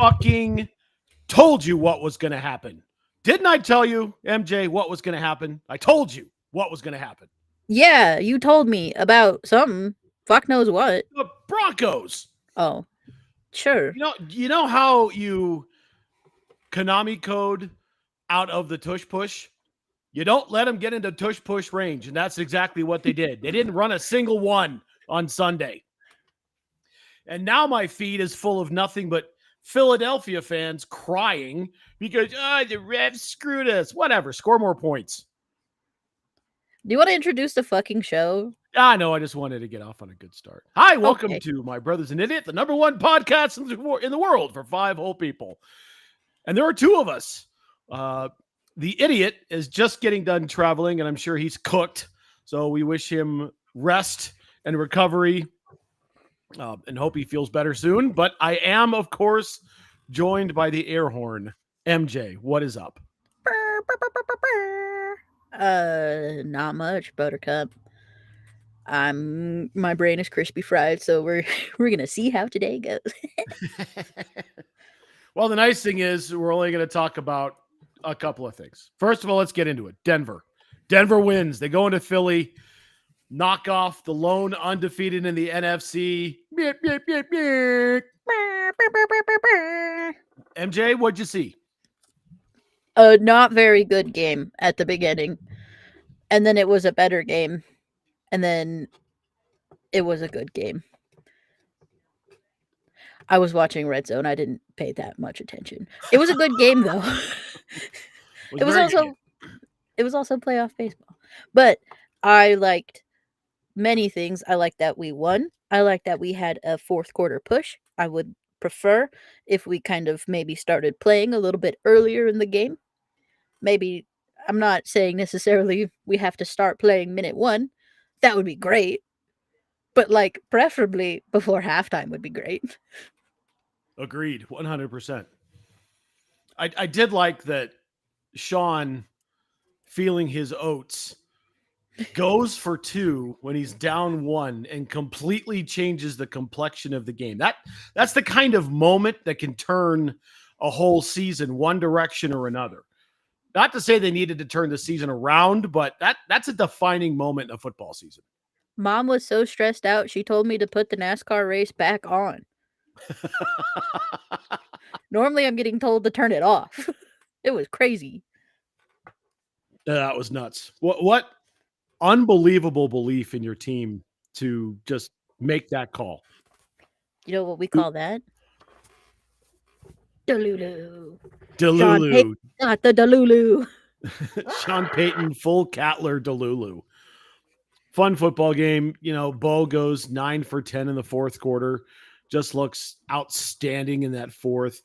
fucking told you what was going to happen. Didn't I tell you, MJ, what was going to happen? I told you what was going to happen. Yeah, you told me about something. Fuck knows what. The Broncos. Oh, sure. You know how you Konami code out of the tush push? You don't let them get into tush push range, and that's exactly what they did. They didn't run a single one on Sunday. And now my feed is full of nothing but Philadelphia fans crying because the refs screwed us. Whatever, score more points. Do you want to introduce the fucking show? I know. I just wanted to get off on a good start. Hi, welcome Okay. to My Brother's an Idiot, the number one podcast in the world for 5 whole people. And there are 2 of us. The idiot is just getting done traveling, and I'm sure he's cooked. So we wish him rest and recovery and hope he feels better soon. But I am, of course, joined by the air horn. MJ, what is up? Not much, Buttercup. My brain is crispy fried, so we're gonna see how today goes. Well, the nice thing is we're only going to talk about a couple of things. First of all, let's get into it. Denver. Denver wins. They go into Philly, knock off the lone undefeated in the NFC. Beep, beep, beep, beep. MJ, what'd you see? A not very good game at the beginning, and then it was a better game, and then it was a good game. I was watching Red Zone. I didn't pay that much attention. It was a good game though. Was it was very good. also it was also playoff baseball. But I liked many things. I liked that we won. I liked that we had a fourth quarter push. I would prefer if we kind of maybe started playing a little bit earlier in the game. Maybe I'm not saying necessarily we have to start playing minute 1. That would be great. But like preferably before halftime would be great. Agreed, 100%. I did like that Sean, feeling his oats, goes for 2 when he's down 1 and completely changes the complexion of the game. That's the kind of moment that can turn a whole season one direction or another. Not to say they needed to turn the season around, but that's a defining moment in a football season. Mom was so stressed out, she told me to put the NASCAR race back on. Normally, I'm getting told to turn it off. It was crazy. That was nuts. What unbelievable belief in your team to just make that call. You know what we call that? Delulu. Sean Delulu. Payton got the Delulu. Sean Payton, full Catler Delulu. Fun football game. Bo goes 9 for 10 in the fourth quarter. Just looks outstanding in that fourth.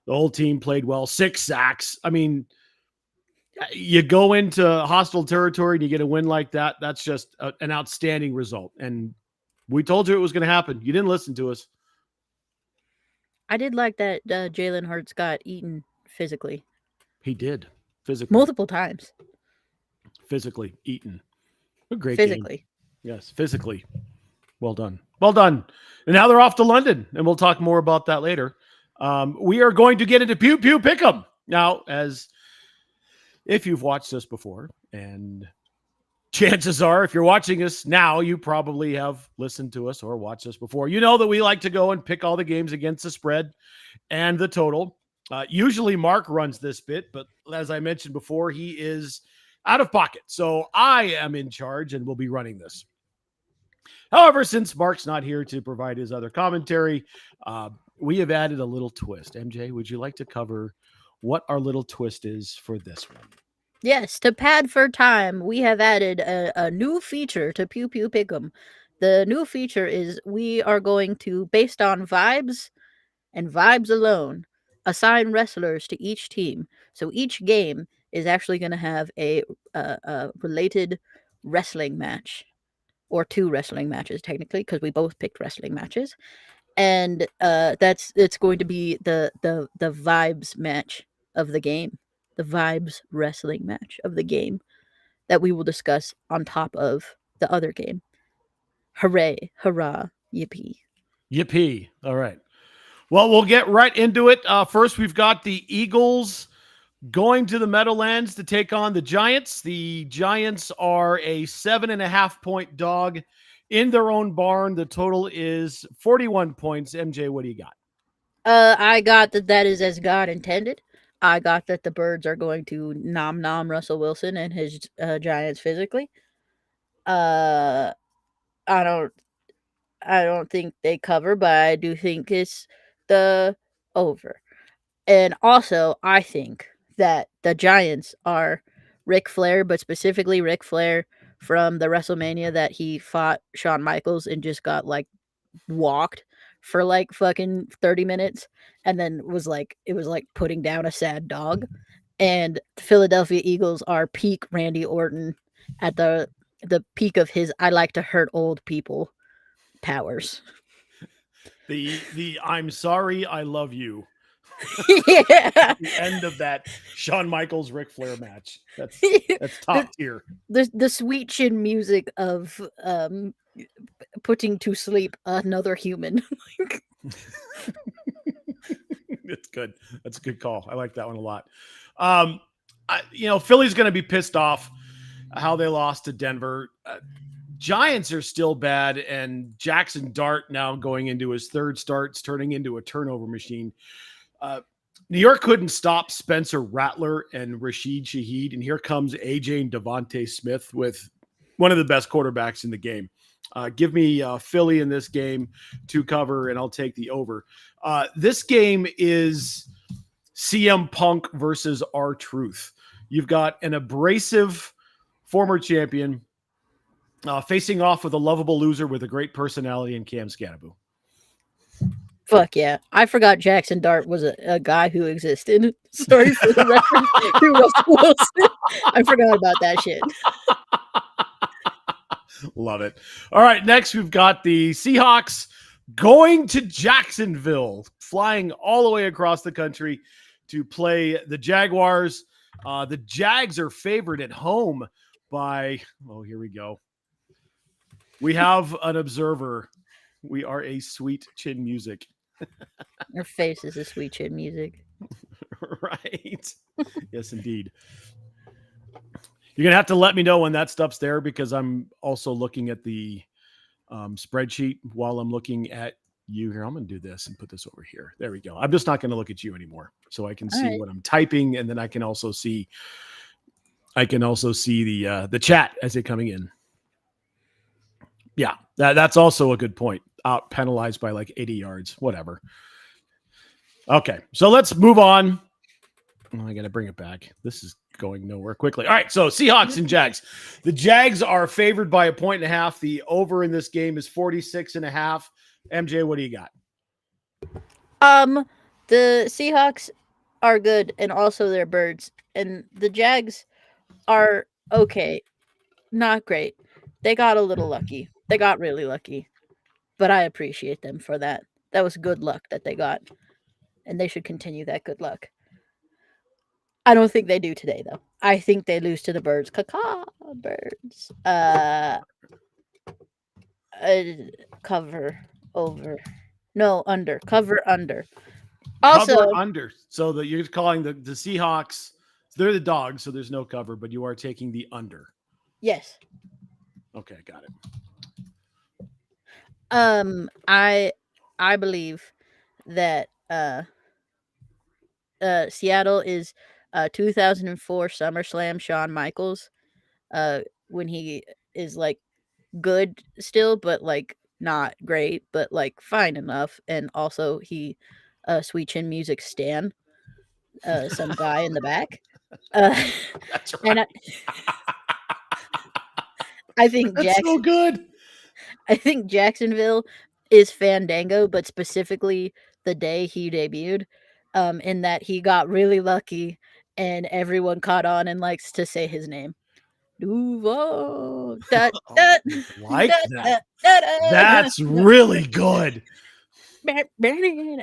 The whole team played well. 6 sacks. I mean, you go into hostile territory and you get a win like that. That's just an outstanding result. And we told you it was going to happen. You didn't listen to us. I did like that Jalen Hurts got eaten physically. He did. Physically. Multiple times. Physically eaten. A great physically. game. Yes, physically. Well done. Well done. And now they're off to London, and we'll talk more about that later. We are going to get into Pew Pew Pick'em. Now, if you've watched this before, and chances are, if you're watching us now, you probably have listened to us or watched us before. You know that we like to go and pick all the games against the spread and the total. Usually Mark runs this bit, but as I mentioned before, he is out of pocket. So I am in charge and will be running this. However, since Mark's not here to provide his other commentary, we have added a little twist. MJ, would you like to cover what our little twist is for this one? Yes, to pad for time, we have added a new feature to Pew Pew Pick'em. The new feature is we are going to, based on vibes and vibes alone, assign wrestlers to each team. So each game is actually going to have a related wrestling match, or 2 wrestling matches technically, because we both picked wrestling matches, and it's going to be the vibes match of the game, the vibes wrestling match of the game that we will discuss on top of the other game. Hooray, hurrah, yippee. Yippee. All right. Well, we'll get right into it. First, we've got the Eagles going to the Meadowlands to take on the Giants. The Giants are a 7.5-point dog in their own barn. The total is 41 points. MJ, what do you got? I got that is as God intended. I got that the Birds are going to nom Russell Wilson and his Giants physically. I don't I don't think they cover, but I do think it's the over. And also, I think that the Giants are Ric Flair, but specifically Ric Flair from the WrestleMania that he fought Shawn Michaels and just got like walked for like fucking 30 minutes and then it was like putting down a sad dog. And the Philadelphia Eagles are peak Randy Orton at the peak of his I like to hurt old people powers. The I'm sorry, I love you. Yeah. The end of that Shawn Michaels Ric Flair match. That's the, top tier. the sweet chin music of putting to sleep another human. It's good. That's a good call. I like that one a lot. Philly's going to be pissed off how they lost to Denver. Giants are still bad, and Jackson Dart now going into his third starts, turning into a turnover machine. New York couldn't stop Spencer Rattler and Rashid Shaheed, and here comes AJ and Devontae Smith with one of the best quarterbacks in the game. Give me Philly in this game to cover, and I'll take the over. This game is CM Punk versus R-Truth. You've got an abrasive former champion facing off with a lovable loser with a great personality in Cam Scannaboo. Fuck yeah. I forgot Jackson Dart was a guy who existed. Sorry for the reference to Russell Wilson. I forgot about that shit. Love it. All right, next we've got the Seahawks going to Jacksonville, flying all the way across the country to play the Jaguars. The Jags are favored at home by, here we go. We have an observer. We are a sweet chin music. Your face is a sweet chin music. Right. Yes, indeed. You're going to have to let me know when that stuff's there because I'm also looking at the spreadsheet while I'm looking at you here. I'm going to do this and put this over here. There we go. I'm just not going to look at you anymore so I can see what I'm typing. And then I can also see the chat as it coming in. Yeah, that's also a good point. Out penalized by like 80 yards, whatever. Okay, so let's move on. I got to bring it back. This is going nowhere quickly. All right, so Seahawks and Jags. The Jags are favored by 1.5. The over in this game is 46.5. MJ, what do you got? The Seahawks are good, and also they're birds. And the Jags are okay, not great. They got a little lucky. They got really lucky. But I appreciate them for that. That was good luck that they got. And they should continue that good luck. I don't think they do today, though. I think they lose to the Birds. Caw Birds. Cover over. No, under. Cover under. Also, cover under. So that you're calling the Seahawks. They're the dogs, so there's no cover, but you are taking the under. Yes. Okay, got it. I believe that Seattle is 2004 SummerSlam Shawn Michaels when he is like good still, but like not great, but like fine enough. And also he sweet chin music stan some guy in the back. That's right. And I think that's so good. I think Jacksonville is Fandango, but specifically the day he debuted, in that he got really lucky and everyone caught on and likes to say his name. Duval. Like that. That's really good.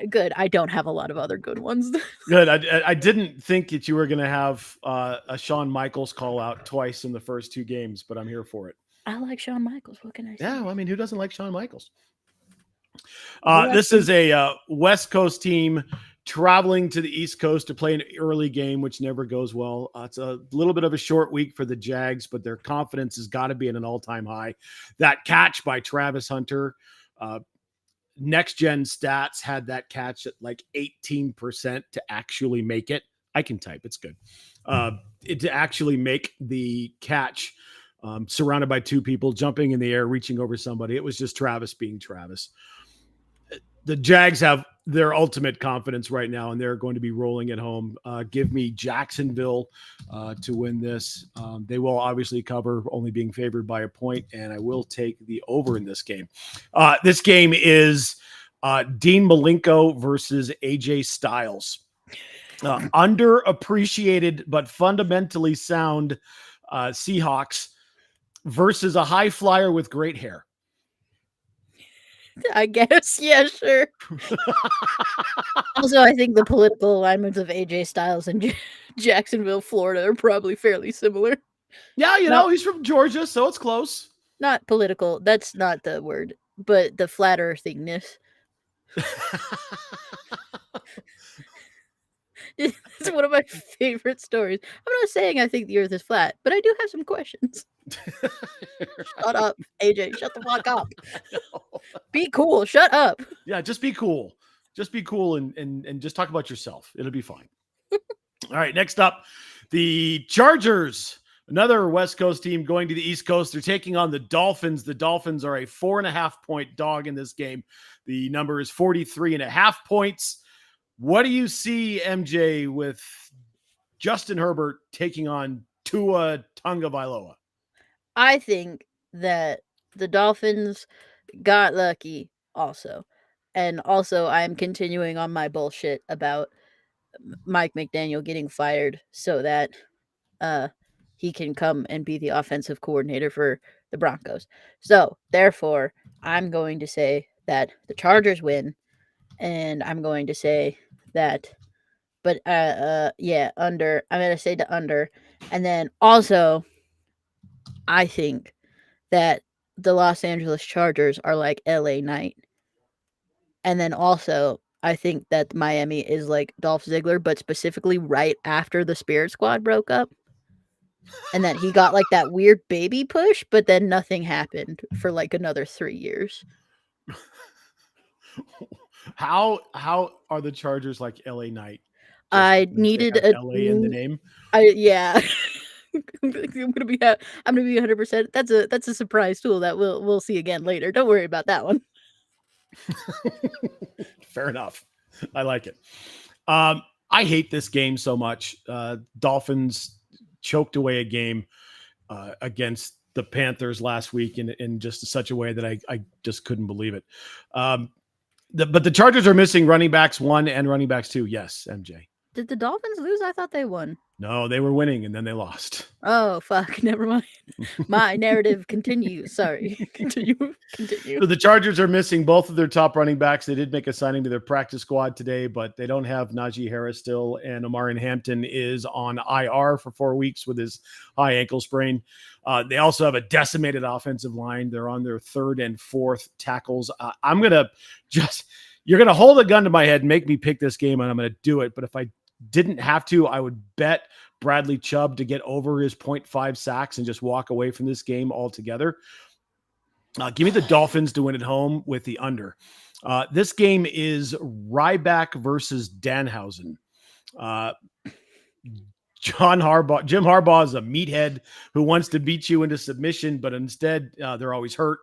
Good. I don't have a lot of other good ones. Good. I didn't think that you were going to have a Shawn Michaels call out twice in the first two games, but I'm here for it. I like Shawn Michaels. What can I say? Yeah, well, I mean, who doesn't like Shawn Michaels? This is a West Coast team traveling to the East Coast to play an early game, which never goes well. It's a little bit of a short week for the Jags, but their confidence has got to be at an all-time high. That catch by Travis Hunter, Next Gen Stats had that catch at like 18% to actually make it. I can type, it's good. To actually make the catch, surrounded by two people, jumping in the air, reaching over somebody. It was just Travis being Travis. The Jags have their ultimate confidence right now, and they're going to be rolling at home. Give me Jacksonville to win this. They will obviously cover, only being favored by a point, and I will take the over in this game. This game is Dean Malenko versus AJ Styles. Underappreciated but fundamentally sound Seahawks versus a high flyer with great hair. I guess, yeah, sure. Also, I think the political alignments of AJ Styles and Jacksonville, Florida are probably fairly similar. Yeah, you know, he's from Georgia, so it's close. Not political. That's not the word, but the flat earthingness. It's one of my favorite stories. I'm not saying I think the earth is flat, but I do have some questions. Shut up, AJ. Shut the fuck up. Be cool. Shut up. Yeah, just be cool. Just be cool and just talk about yourself. It'll be fine. All right, next up, the Chargers, another West Coast team going to the East Coast. They're taking on the Dolphins. The Dolphins are a 4.5-point dog in this game. The number is 43.5 points. What do you see, MJ, with Justin Herbert taking on Tua Tagovailoa? I think that the Dolphins got lucky also. And also, I'm continuing on my bullshit about Mike McDaniel getting fired so that he can come and be the offensive coordinator for the Broncos. So, therefore, I'm going to say that the Chargers win, and I'm going to say that, but under. I'm going to say the under, and then also, I think that the Los Angeles Chargers are like LA Knight. And then also, I think that Miami is like Dolph Ziggler, but specifically right after the Spirit Squad broke up. And that he got like that weird baby push, but then nothing happened for like another 3 years. How are the Chargers like LA Knight? I needed a LA in the name. Yeah. I'm gonna be 100%. That's a surprise tool that we'll see again later. Don't worry about that one. Fair enough. I like it. I hate this game so much. Dolphins choked away a game against the Panthers last week in just such a way that I just couldn't believe it. But the Chargers are missing running backs 1 and running backs 2. Yes, MJ. Did the Dolphins lose? I thought they won. No, they were winning and then they lost. Oh, fuck. Never mind. My narrative continues. Sorry. Continue. So the Chargers are missing both of their top running backs. They did make a signing to their practice squad today, but they don't have Najee Harris still. And Omarion Hampton is on IR for 4 weeks with his high ankle sprain. They also have a decimated offensive line. They're on their 3rd and 4th tackles. You're going to hold a gun to my head and make me pick this game, and I'm going to do it. But if I didn't have to, I would bet Bradley Chubb to get over his 0.5 sacks and just walk away from this game altogether. Give me the Dolphins to win at home with the under. This game is Ryback versus Danhausen. Jim Harbaugh is a meathead who wants to beat you into submission, but instead they're always hurt.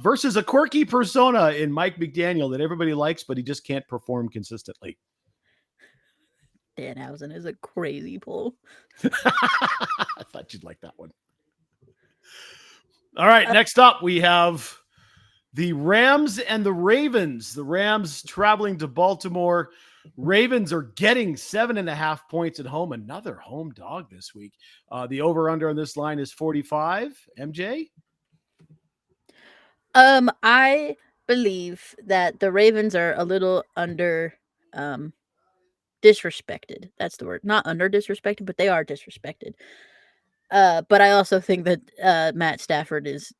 Versus a quirky persona in Mike McDaniel that everybody likes, but he just can't perform consistently. Danhausen is a crazy pull. I thought you'd like that one. All right, next up we have the Rams and the Ravens. The Rams traveling to Baltimore. Ravens are getting 7.5 points at home. Another home dog this week. The over-under on this line is 45. MJ? I believe that the Ravens are a little under disrespected. That's the word. Not under disrespected, but they are disrespected. But I also think that Matt Stafford is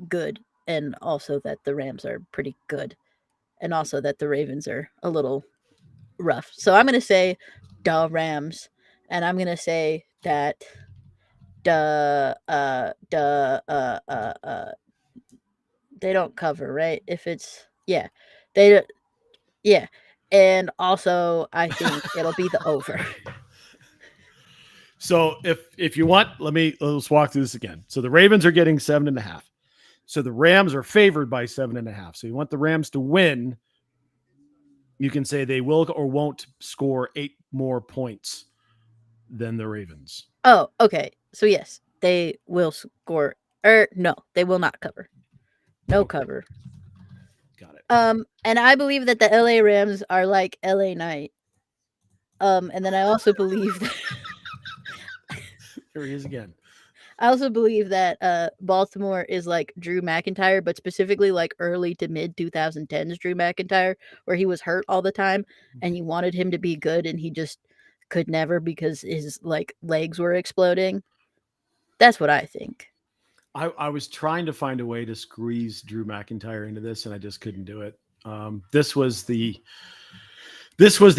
good, and also that the Rams are pretty good. and also that the Ravens are a little rough. So I'm going to say the Rams, and I'm going to say that they don't cover, right? If it's they yeah. And also I think it'll be the over. So if you want, let's walk through this again. So the Ravens are getting 7.5. So the Rams are favored by 7.5. So you want the Rams to win. You can say they will or won't score 8 more points than the Ravens. Oh, okay. So yes, they will score. Or no, they will not cover. No Okay. cover. Got it. And I believe that the LA Rams are like LA Knight. And then I also believe that Here he is again. I also believe that Baltimore is like Drew McIntyre, but specifically like early to mid 2010s Drew McIntyre, where he was hurt all the time and you wanted him to be good and he just could never because his like legs were exploding. That's what I think. I was trying to find a way to squeeze Drew McIntyre into this, and I just couldn't do it. This was the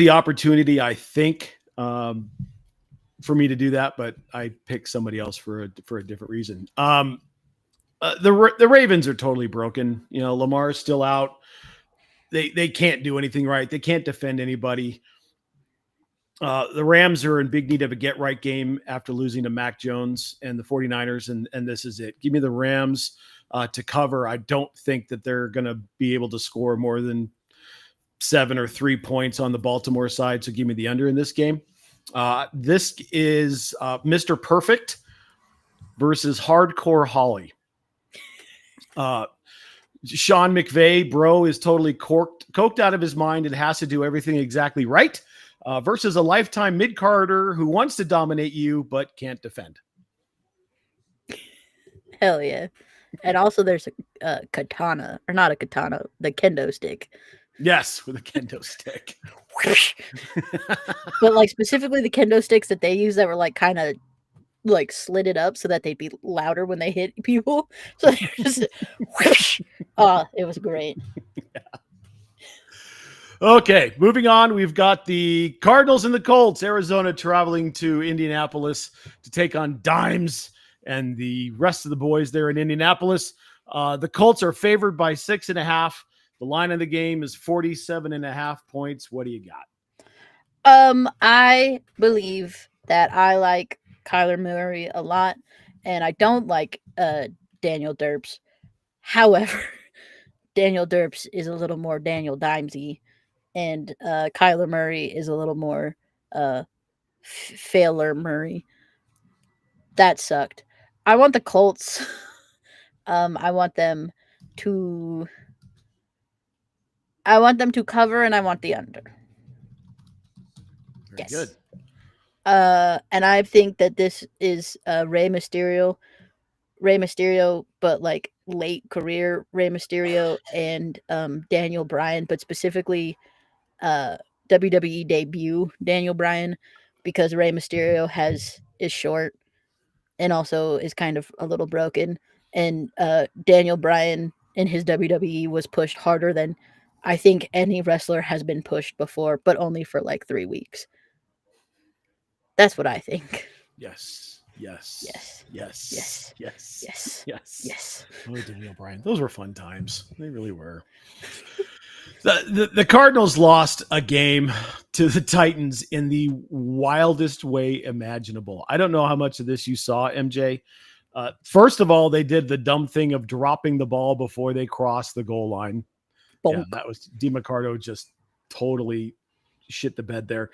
opportunity, I think, for me to do that, but I picked somebody else for a different reason. The Ravens are totally broken. You know, Lamar's still out. They can't do anything right. They can't defend anybody. The Rams are in big need of a get-right game after losing to Mac Jones and the 49ers, and this is it. Give me the Rams to cover. I don't think that they're going to be able to score more than 7 or 3 points on the Baltimore side, so give me the under in this game. This is Mr. Perfect versus Hardcore Holly. Sean McVay, bro, is totally coked out of his mind and has to do everything exactly right. Versus a lifetime mid-carder who wants to dominate you but can't defend. Hell yeah. And also there's a katana, or not a katana, the kendo stick. Yes, with a kendo stick. But like specifically the kendo sticks that they use that were like kind of like slitted up so that they'd be louder when they hit people. So they're just it was great. Yeah. Okay, moving on. We've got the Cardinals and the Colts. Arizona traveling to Indianapolis to take on Dimes and the rest of the boys there in Indianapolis. The Colts are favored by 6.5. The line of the game is 47.5 points. What do you got? I believe that I like Kyler Murray a lot, and I don't like Daniel Derps. However, Daniel Derps is a little more Daniel Dimesy, and Kyler Murray is a little more Failer Murray. That sucked. I want the Colts. I want them to cover, and I want the under. Very Yes. good. And I think that this is Rey Mysterio, but like late career Rey Mysterio and Daniel Bryan, but specifically WWE debut Daniel Bryan, because Rey Mysterio is short and also is kind of a little broken, and Daniel Bryan in his WWE was pushed harder than I think any wrestler has been pushed before, but only for like 3 weeks. That's what I think. Yes. Yes. Yes. Yes. Yes. Yes. Yes. Yes. Yes. Oh, Daniel Bryan. Those were fun times. They really were. The Cardinals lost a game to the Titans in the wildest way imaginable. I don't know how much of this you saw, MJ. First of all, they did the dumb thing of dropping the ball before they crossed the goal line. Bonk. Yeah, that was DiMarcado just totally shit the bed there.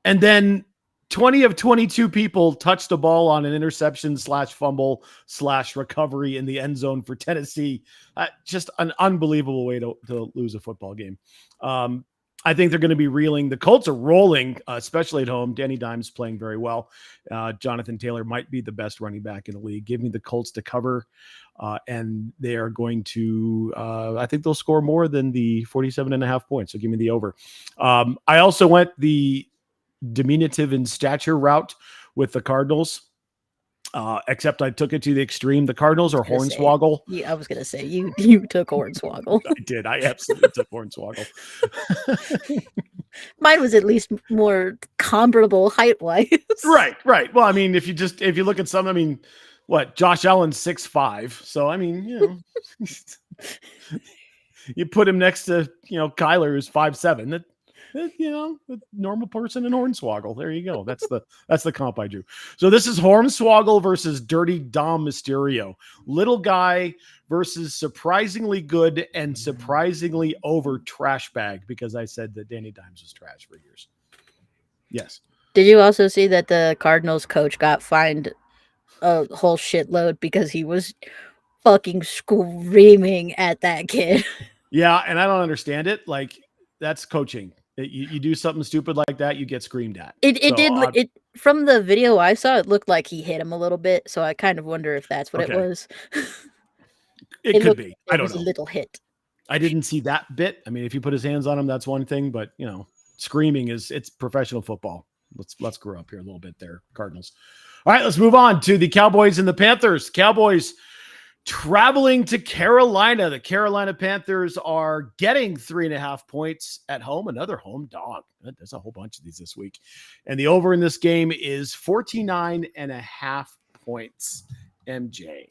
And then 20 of 22 people touched the ball on an interception /fumble /recovery in the end zone for Tennessee. Just an unbelievable way to lose a football game. I think they're going to be reeling. The Colts are rolling, especially at home. Danny Dimes playing very well. Jonathan Taylor might be the best running back in the league. Give me the Colts to cover. And they are going to, I think they'll score more than the 47.5 points. So give me the over. I also went the diminutive in stature route with the Cardinals. Except I took it to the extreme. The Cardinals are I was gonna say, Hornswoggle. I was gonna say you took Hornswoggle. I did. I absolutely took Hornswoggle. Mine was at least more comparable height wise. Right. Well, I mean, if you look at some, I mean, what Josh Allen's 6'5", so I mean, you put him next to Kyler who's 5'7". That a normal person in Hornswoggle. There you go. That's the comp I drew. So this is Hornswoggle versus Dirty Dom Mysterio. Little guy versus surprisingly good and surprisingly over trash bag, because I said that Danny Dimes was trash for years. Yes. Did you also see that the Cardinals coach got fined a whole shitload because he was fucking screaming at that kid? Yeah, and I don't understand it. Like, that's coaching. You do something stupid like that, you get screamed at. It from the video I saw, it looked like he hit him a little bit, so I kind of wonder if that's what it was. It could be. I don't know. A little hit. I didn't see that bit. I mean, if you put his hands on him, that's one thing, but screaming it's professional football. Let's grow up here a little bit there, Cardinals. All right, let's move on to the Cowboys and the Panthers. Cowboys traveling to Carolina. The Carolina Panthers are getting 3.5 points at home. Another home dog. There's a whole bunch of these this week. And the over in this game is 49.5 points. MJ.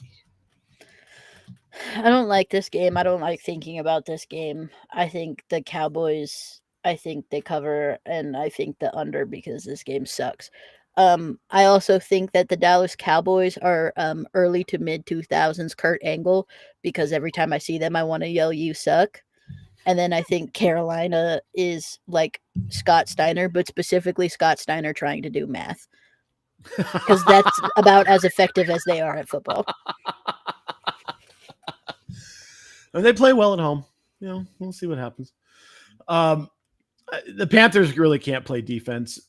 I don't like this game. I don't like thinking about this game. I think the Cowboys, I think they cover, and I think the under because this game sucks. I also think that the Dallas Cowboys are early to mid 2000s Kurt Angle, because every time I see them, I want to yell, "You suck." And then I think Carolina is like Scott Steiner, but specifically Scott Steiner trying to do math, because that's about as effective as they are at football. And they play well at home. We'll see what happens. The Panthers really can't play defense.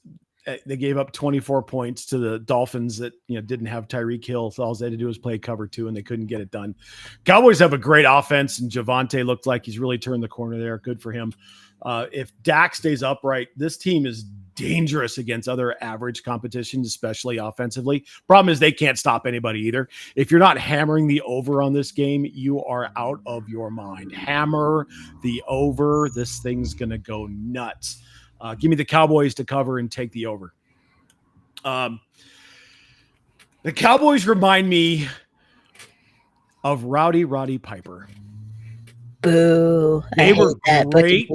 They gave up 24 points to the Dolphins that didn't have Tyreek Hill. So all they had to do was play cover 2, and they couldn't get it done. Cowboys have a great offense, and Javonte looked like he's really turned the corner there. Good for him. If Dak stays upright, this team is dangerous against other average competitions, especially offensively. Problem is they can't stop anybody either. If you're not hammering the over on this game, you are out of your mind. Hammer the over. This thing's going to go nuts. Give me the Cowboys to cover and take the over. The Cowboys remind me of Roddy Piper. Boo. They were great.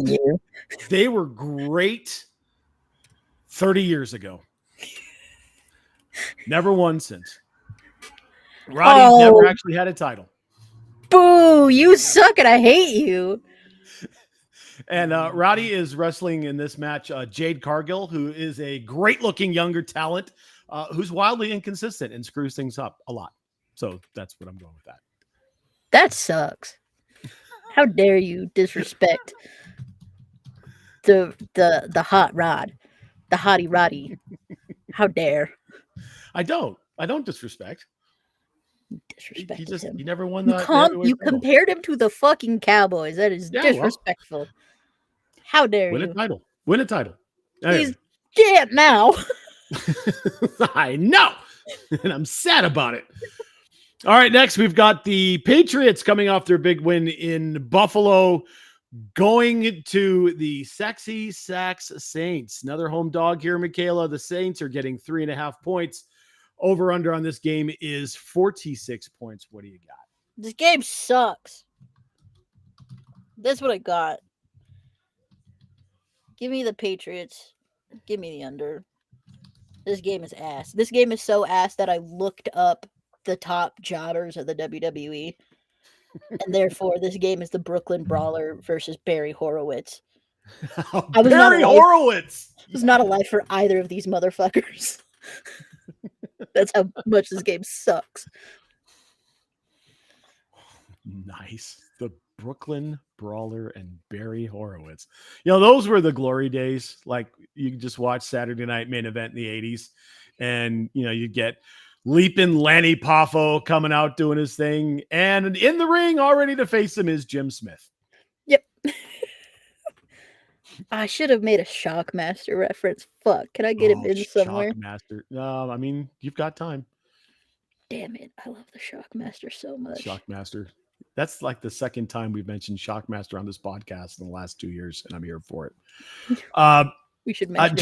They were great 30 years ago. Never won since. Roddy never actually had a title. Boo, you suck and I hate you. And Roddy is wrestling in this match Jade Cargill, who is a great-looking younger talent who's wildly inconsistent and screws things up a lot. So that's what I'm going with that. That sucks. How dare you disrespect the hot rod, the hottie Roddy? How dare? I don't disrespect. Disrespected him. He never won the You compared him to the fucking Cowboys. That is disrespectful. How dare you? Win a title. Anyway. He's dead now. I know. And I'm sad about it. All right, next we've got the Patriots coming off their big win in Buffalo, going to the Sexy Sax Saints. Another home dog here, Michaela. The Saints are getting 3.5 points. Over under on this game is 46 points. What do you got? This game sucks. That's what I got. Give me the Patriots. Give me the under. This game is ass. This game is so ass that I looked up the top jobbers of the WWE. And therefore, this game is the Brooklyn Brawler versus Barry Horowitz. Barry Horowitz! I was not alive for either of these motherfuckers. That's how much this game sucks. Nice. The Brooklyn Brawler and Barry Horowitz. Those were the glory days. Like, you could just watch Saturday Night Main Event in the 80s. And, you get Leaping Lanny Poffo coming out doing his thing. And in the ring already to face him is Jim Smith. Yep. I should have made a Shockmaster reference. Fuck. Can I get him in somewhere? Shockmaster. No, I mean, you've got time. damn it. I love the Shockmaster so much. Shockmaster. That's like the second time we've mentioned Shockmaster on this podcast in the last 2 years, and I'm here for it. We should mention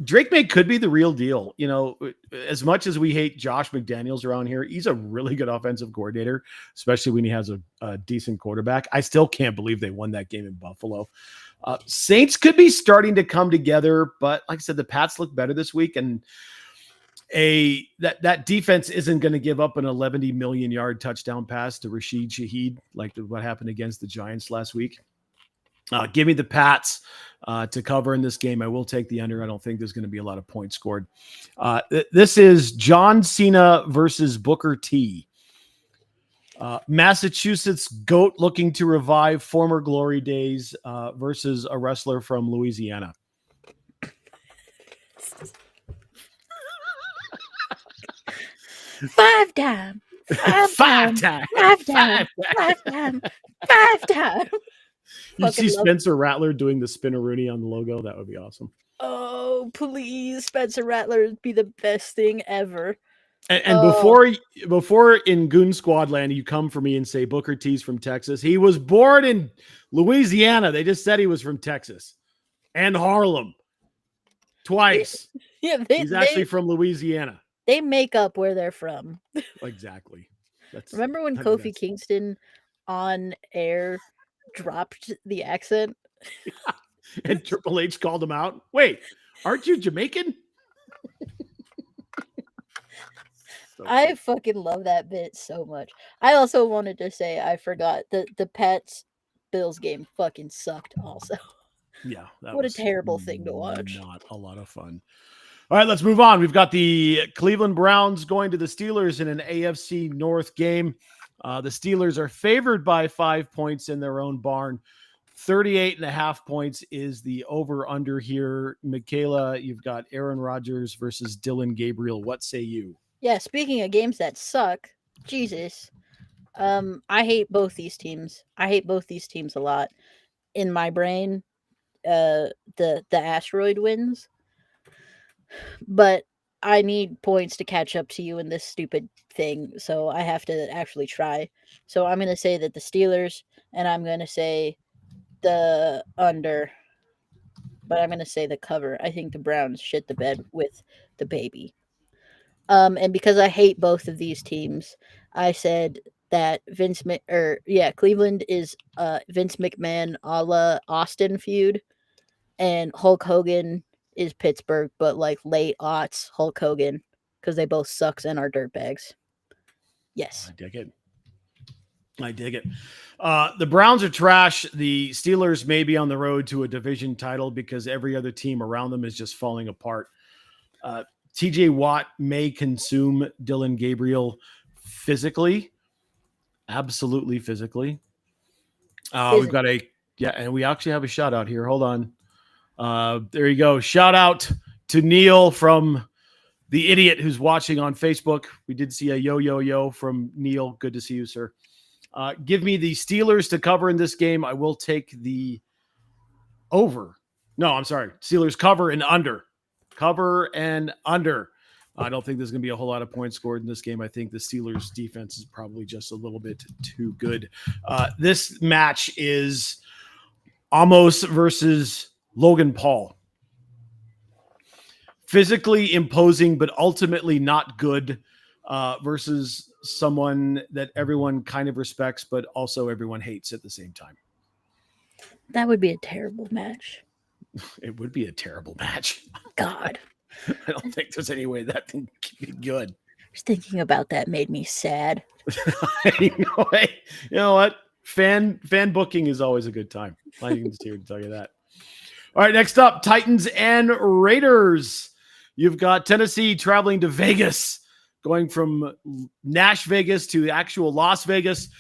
Drake May could be the real deal. You know, as much as we hate Josh McDaniels around here, he's a really good offensive coordinator, especially when he has a decent quarterback. I still can't believe they won that game in Buffalo. Saints could be starting to come together, but like I said, the Pats look better this week, and that defense isn't going to give up an 11 million yard touchdown pass to Rashid Shaheed like what happened against the Giants last week. Give me the Pats to cover in this game. I will take the under. I don't think there's going to be a lot of points scored. This is John Cena versus Booker T. Massachusetts GOAT looking to revive former glory days versus a wrestler from Louisiana. Five time. You see Fucking love- Spencer Rattler doing the spinneroonie on the logo? That would be awesome. Oh, please, Spencer Rattler would be the best thing ever. And before in Goon Squad land, you come for me and say Booker T's from Texas. He was born in Louisiana. They just said he was from Texas and Harlem twice. Yeah, He's actually from Louisiana. They make up where they're from. Exactly. Remember when Kofi Kingston on air dropped the accent? Yeah. And Triple H called him out. Wait, aren't you Jamaican? I fucking love that bit so much. I also wanted to say I forgot the Pats Bills game fucking sucked also. Yeah. What a terrible thing to watch. Not a lot of fun. All right, let's move on. We've got the Cleveland Browns going to the Steelers in an AFC North game. The Steelers are favored by 5 points in their own barn. 38.5 points is the over-under here. Michaela, you've got Aaron Rodgers versus Dylan Gabriel. What say you? Yeah, speaking of games that suck, Jesus. I hate both these teams. I hate both these teams a lot. In my brain, the asteroid wins. But I need points to catch up to you in this stupid thing, so I have to actually try. So I'm going to say that the Steelers, and I'm going to say the under, but I'm going to say the cover. I think the Browns shit the bed with the baby. And because I hate both of these teams, I said that Cleveland is Vince McMahon a la Austin feud, and Hulk Hogan is Pittsburgh, but like late aughts Hulk Hogan, because they both sucks and are dirtbags. Yes. I dig it. The Browns are trash. The Steelers may be on the road to a division title because every other team around them is just falling apart. TJ Watt may consume Dylan Gabriel physically. Absolutely physically. We've got and we actually have a shout out here. Hold on. There you go. Shout out to Neil from the idiot who's watching on Facebook. We did see a yo from Neil. Good to see you, sir. Give me the Steelers to cover in this game. I will take the over. No, I'm sorry. Steelers cover and under. Cover and under. I don't think there's going to be a whole lot of points scored in this game. I think the Steelers defense is probably just a little bit too good. This match is Amos versus Logan Paul. Physically imposing, but ultimately not good versus someone that everyone kind of respects, but also everyone hates at the same time. That would be a terrible match. It would be a terrible match. God. I don't think there's any way that thing can be good. Just thinking about that made me sad. You know what? Fan booking is always a good time. I'm just here to tell you that. All right, next up, Titans and Raiders. You've got Tennessee traveling to Vegas, going from Nash Vegas to actual Las Vegas.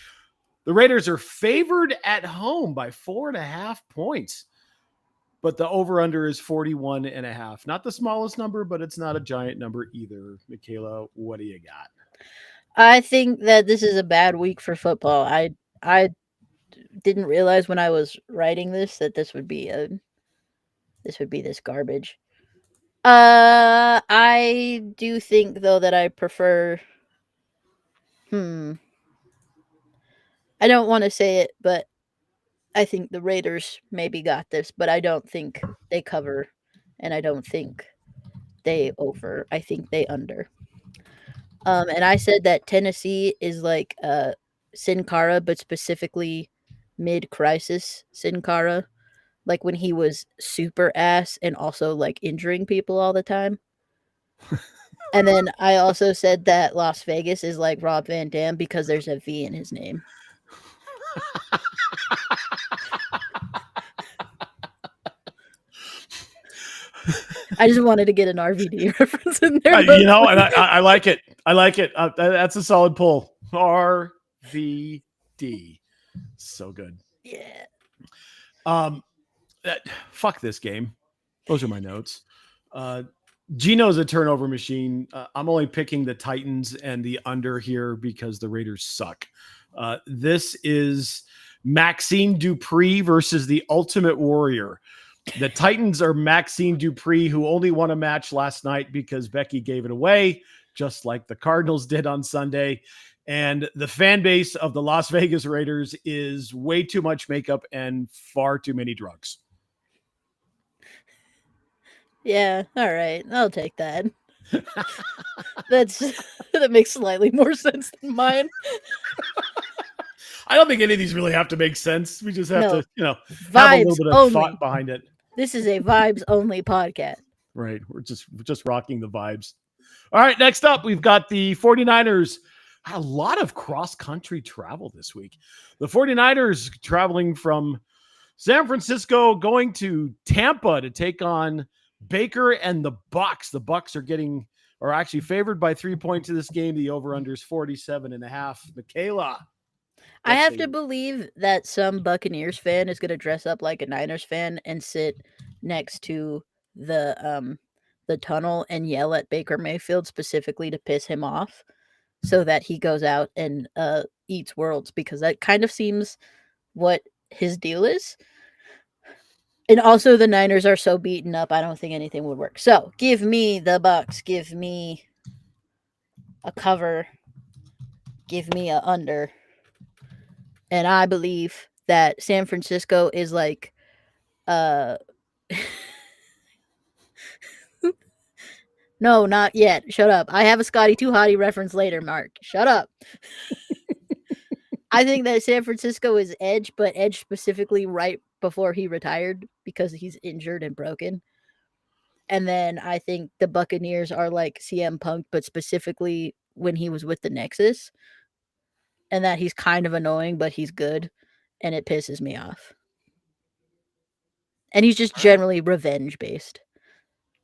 The Raiders are favored at home by 4.5 points. But the over-under is 41.5. Not the smallest number, but it's not a giant number either. Michaela, what do you got? I think that this is a bad week for football. I didn't realize when I was writing this that this would be this garbage. I do think though that I prefer I don't want to say it, but I think the Raiders maybe got this, but I don't think they cover, and I don't think they over. I think they under. And I said that Tennessee is like Sin Cara, but specifically mid-crisis Sin Cara, like when he was super ass and also like injuring people all the time. And then I also said that Las Vegas is like Rob Van Dam because there's a V in his name. I just wanted to get an RVD reference in there. You know, and I like it. I like it. That's a solid pull. RVD. So good. Yeah. Fuck this game. Those are my notes. Geno's a turnover machine. I'm only picking the Titans and the under here because the Raiders suck. This is Maxime Dupree versus the Ultimate Warrior. The Titans are Maxime Dupree, who only won a match last night because Becky gave it away, just like the Cardinals did on Sunday. And the fan base of the Las Vegas Raiders is way too much makeup and far too many drugs. Yeah, all right. I'll take that. That makes slightly more sense than mine. I don't think any of these really have to make sense. We just have to, have a little bit of only. thought behind it. This is a vibes only podcast. Right. We're just rocking the vibes. All right. Next up, we've got the 49ers. A lot of cross-country travel this week. The 49ers traveling from San Francisco, going to Tampa to take on Baker and the Bucs. The Bucs are actually favored by 3 points in this game. The over-under is 47.5. Michaela. I have to believe that some Buccaneers fan is going to dress up like a Niners fan and sit next to the tunnel and yell at Baker Mayfield specifically to piss him off so that he goes out and eats worlds, because that kind of seems what his deal is. And also the Niners are so beaten up, I don't think anything would work. So give me the Bucs. Give me a cover. Give me a under. And I believe that San Francisco is like, no, not yet. Shut up. I have a Scotty Too Hottie reference later, Mark. Shut up. I think that San Francisco is edge, but edge specifically right before he retired because he's injured and broken. And then I think the Buccaneers are like CM Punk, but specifically when he was with the Nexus. And that he's kind of annoying, but he's good, and it pisses me off. And he's just generally revenge-based.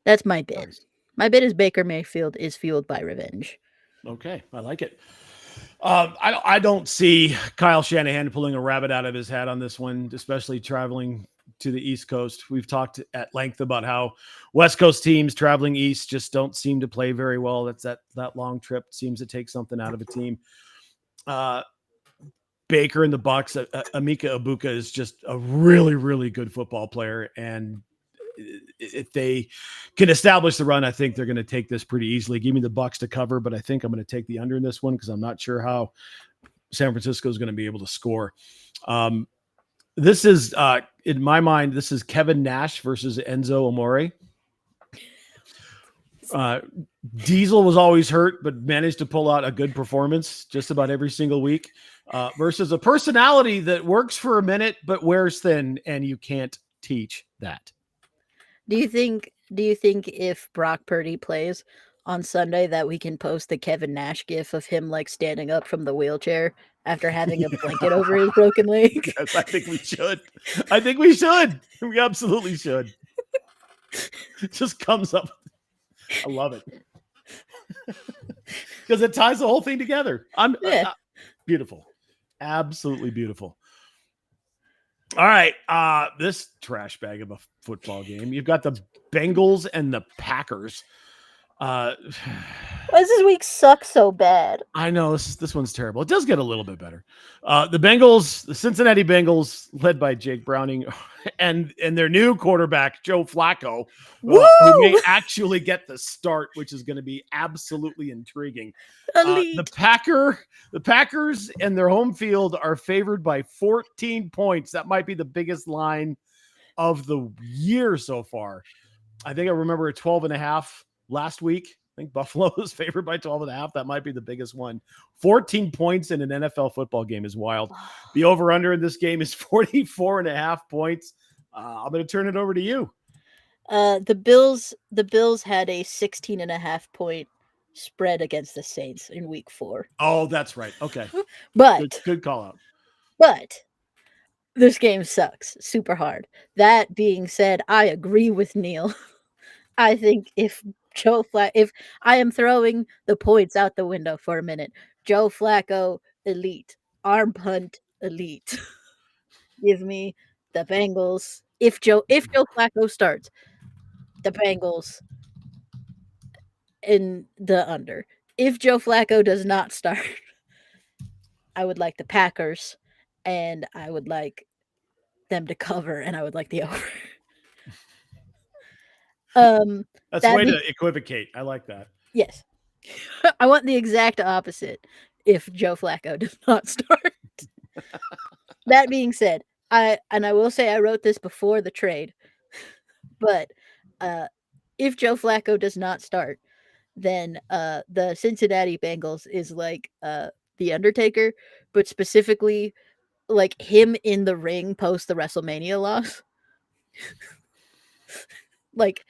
That's my bid. Nice. My bid is Baker Mayfield is fueled by revenge. Okay, I like it. I don't see Kyle Shanahan pulling a rabbit out of his hat on this one, especially traveling to the East Coast. We've talked at length about how West Coast teams traveling east just don't seem to play very well. That's that long trip seems to take something out of a team. Baker and the Bucs, Emeka Egbuka is just a really, really good football player. And if they can establish the run, I think they're going to take this pretty easily. Give me the Bucs to cover, but I think I'm going to take the under in this one because I'm not sure how San Francisco is going to be able to score. This is, in my mind, this is Kevin Nash versus Enzo Amore. Diesel was always hurt, but managed to pull out a good performance just about every single week, versus a personality that works for a minute, but wears thin, and you can't teach that. Do you think if Brock Purdy plays on Sunday that we can post the Kevin Nash gif of him like standing up from the wheelchair after having a blanket over his broken leg? Yes, I think we should. We absolutely should. It just comes up. I love it because it ties the whole thing together. Beautiful, absolutely beautiful. All right, this trash bag of a football game. You've got the Bengals and the Packers. Why does this week suck so bad? I know this one's terrible. It does get a little bit better. The Cincinnati Bengals, led by Jake Browning, and their new quarterback Joe Flacco, Woo! who may actually get the start, which is going to be absolutely intriguing. Elite. The Packers and their home field are favored by 14 points. That might be the biggest line of the year so far. I think I remember a 12.5 last week. I think Buffalo is favored by 12.5. That might be the biggest one. 14 points in an NFL football game is wild. The over-under in this game is 44.5 points. I'm going to turn it over to you. The Bills had a 16.5 point spread against the Saints in week 4. Oh, that's right. Okay. But Good call out. But this game sucks super hard. That being said, I agree with Neil. I think if I am throwing the points out the window for a minute, Joe Flacco elite, arm punt elite. Give me the Bengals. If Joe Flacco starts, the Bengals in the under. If Joe Flacco does not start, I would like the Packers, and I would like them to cover, and I would like the over. That's a way to equivocate. I like that. Yes. I want the exact opposite if Joe Flacco does not start. That being said, I will say I wrote this before the trade, but if Joe Flacco does not start, then the Cincinnati Bengals is like the Undertaker, but specifically like him in the ring post the WrestleMania loss. Like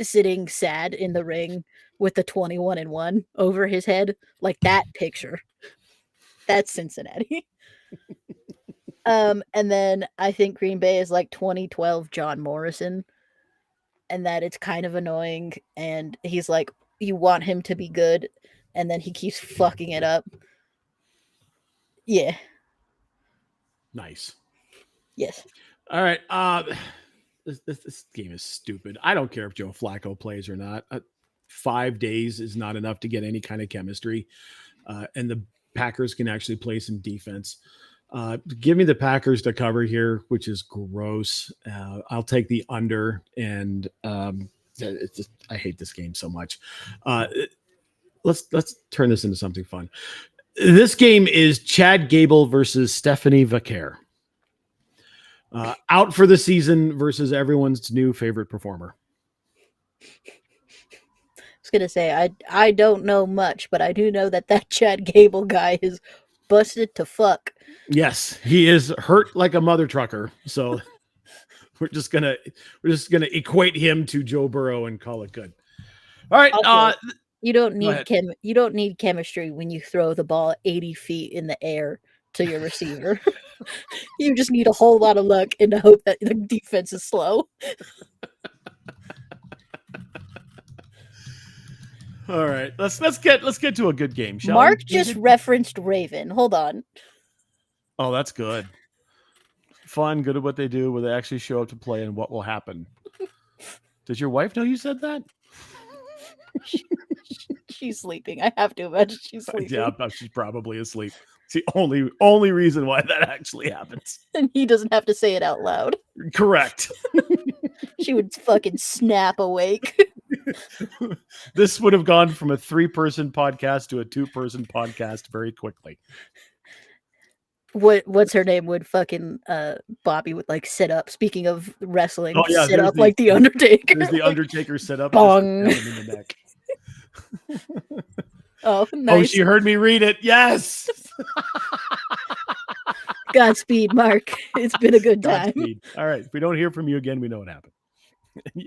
sitting sad in the ring with the 21-1 over his head, like that picture. That's Cincinnati. And then I think Green Bay is like 2012 John Morrison, and that it's kind of annoying, and he's like, you want him to be good, and then he keeps fucking it up. Yeah. Nice. Yes. All right. This game is stupid. I don't care if Joe Flacco plays or not. 5 days is not enough to get any kind of chemistry. And the Packers can actually play some defense. Give me the Packers to cover here, which is gross. I'll take the under, and I hate this game so much. Let's turn this into something fun. This game is Chad Gable versus Stephanie Vaquer. Out for the season versus everyone's new favorite performer. I was gonna say I don't know much, but I do know that Chad Gable guy is busted to fuck. Yes, he is hurt like a mother trucker. So we're just gonna equate him to Joe Burrow and call it good. All right. Also, you don't need chemistry when you throw the ball 80 feet in the air to your receiver. You just need a whole lot of luck and to hope that the defense is slow. All right, let's get to a good game. Shall Mark we? just referenced Raven. Hold on. Oh, that's good. Fun, good at what they do, where they actually show up to play, and what will happen. Does your wife know you said that? She's sleeping. I have to imagine she's sleeping. Yeah, she's probably asleep. It's the only reason why that actually happens. And he doesn't have to say it out loud. Correct. She would fucking snap awake. This would have gone from a 3-person podcast to a 2-person podcast very quickly. What's her name would fucking Bobby would like sit up. Speaking of wrestling, sit up like the Undertaker. There's the Undertaker sit up. Bong. In the neck. Oh, nice. Oh, she heard me read it. Yes. Godspeed, Mark. It's been a good time. Godspeed. All right. If we don't hear from you again, we know what happened.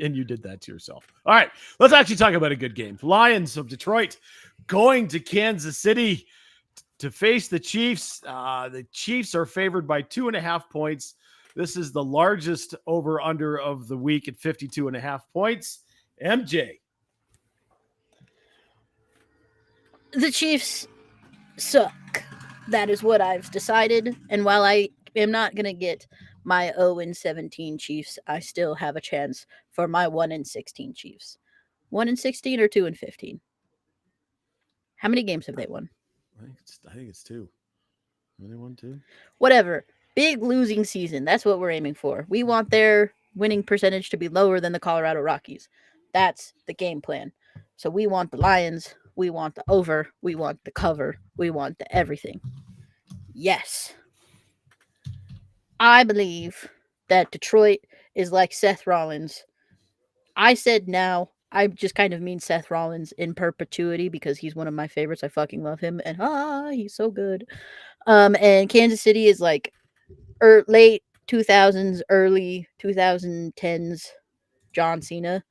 And you did that to yourself. All right. Let's actually talk about a good game. Lions of Detroit going to Kansas City to face the Chiefs. The Chiefs are favored by 2.5 points. This is the largest over-under of the week at 52.5 points. MJ. The Chiefs suck. That is what I've decided. And while I am not going to get my 0-17 Chiefs, I still have a chance for my 1-16 Chiefs. 1-16 or 2-15? How many games have they won? I think it's 2. Have they won 2? Whatever. Big losing season. That's what we're aiming for. We want their winning percentage to be lower than the Colorado Rockies. That's the game plan. So we want the Lions. We want the over. We want the cover. We want the everything. Yes. I believe that Detroit is like Seth Rollins. I said now. I just kind of mean Seth Rollins in perpetuity because he's one of my favorites. I fucking love him. And he's so good. And Kansas City is like late 2000s, early 2010s John Cena,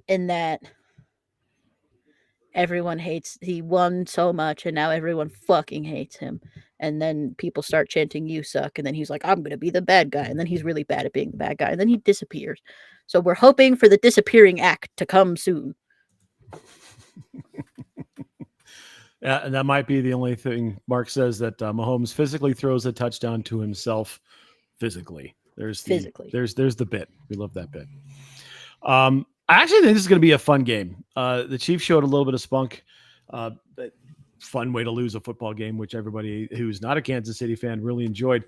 in that everyone hates, he won so much and now everyone fucking hates him. And then people start chanting, "You suck." And then he's like, "I'm going to be the bad guy." And then he's really bad at being the bad guy. And then he disappears. So we're hoping for the disappearing act to come soon. Yeah, and that might be the only thing. Mark says that Mahomes physically throws a touchdown to himself. Physically, there's the bit. We love that bit. I actually think this is going to be a fun game. The Chiefs showed a little bit of spunk. Fun way to lose a football game, which everybody who's not a Kansas City fan really enjoyed.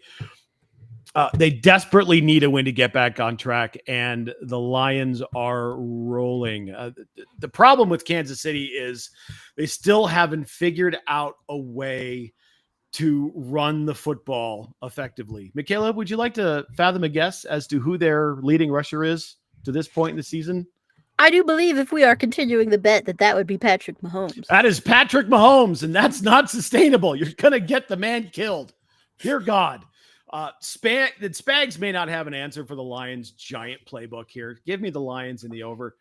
They desperately need a win to get back on track, and the Lions are rolling. The problem with Kansas City is they still haven't figured out a way to run the football effectively. Michaela, would you like to fathom a guess as to who their leading rusher is to this point in the season? I do believe, if we are continuing the bet, that would be Patrick Mahomes. That is Patrick Mahomes, and that's not sustainable. You're going to get the man killed. Dear God. Spags may not have an answer for the Lions' giant playbook here. Give me the Lions in the over.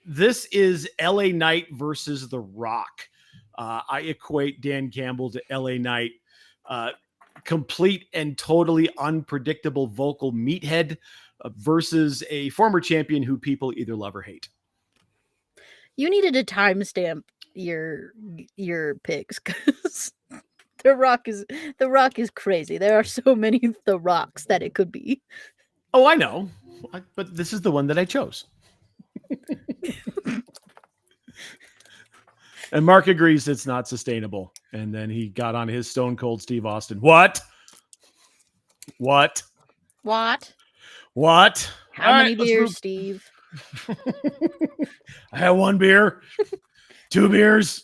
This is LA Knight versus The Rock. I equate Dan Campbell to LA Knight. Complete and totally unpredictable vocal meathead versus a former champion who people either love or hate. You needed to timestamp your picks because The Rock is crazy. There are so many The Rocks that it could be. Oh, I know. But this is the one that I chose. And Mark agrees it's not sustainable. And then he got on his Stone Cold Steve Austin. What? How many beers, Steve? I had 1 beer, 2 beers,